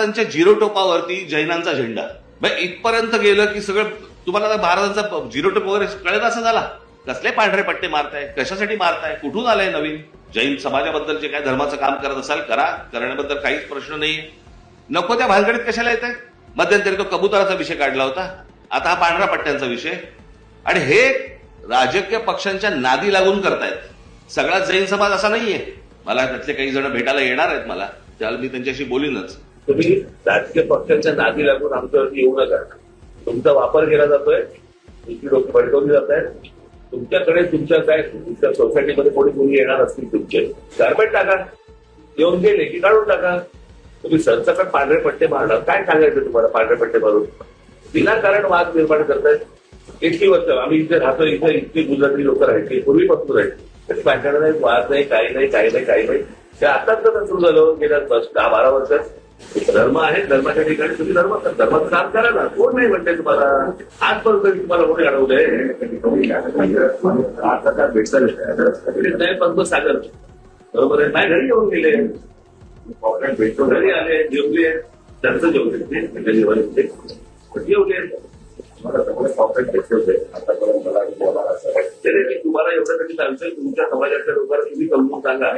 महाराजांच्या झिरो टोपावरती जैनांचा झेंडा. इथपर्यंत गेलं की सगळं तुम्हाला महाराजांचा झिरो टोप वगैरे कळेल असं झाला. कसले पांढरे पट्टे मारताय, कशासाठी मारताय, कुठून आलंय नवीन? जैन समाजाबद्दल जे काय धर्माचं काम करत असाल करा, करण्याबद्दल काहीच प्रश्न नाहीये. नको त्या भानगडीत कशाला येत आहे? मध्यंतरी तो कबुतराचा विषय काढला होता, आता हा पांढऱ्या पट्ट्यांचा विषय. आणि हे राजकीय पक्षांच्या नादी लागून करतायत. सगळा जैन समाज असा नाहीये. मला त्यातले काही जण भेटायला येणार आहेत मला, त्याला मी त्यांच्याशी बोलीनच. तुम्ही राजकीय पक्षांच्या नादी लागून आमच्यावरती येऊ नका. तुमचा वापर केला जातोय, तुमची लोक भडकवली जात आहेत. तुमच्याकडे तुमच्या सोसायटीमध्ये कोणी येणार असतील तुमचे गारमेंट टाका, येऊन गेले की काढून टाका. तुम्ही सरसकट पांढरे पट्टे मारणार, काय सांगायचं तुम्हाला? पांढरे पट्टे मारून विनाकारण वाद निर्माण करतायत. इतकी वर्ष आम्ही इथे राहतो, इथे इतकी गुजराती लोक राहायची, पूर्वीपासून राहायची. तरी भांडण नाही, वाद नाही, काही नाही. ते आताच तर सुरू झालं गेल्या 10-12 वर्षात. धर्म आहे, धर्माच्या ठिकाणी तुम्ही धर्माचं काम करा ना. कोण नाही म्हणते तुम्हाला? आजपर्यंत तुम्हाला कोणी अडवलंय? आता काय भेटतात पंत सागर बरोबर आहे. माझ्या घरी येऊन गेले, भेटतो, घरी आले, जेवले, त्यांचं जेवले, जेवले. मला सगळे पॉकेट भेटले होते आतापर्यंत. मला तुम्हाला एवढं कधी सांगतोय, तुमच्या समाजाच्या लोकांना तुम्ही समजून सांगा.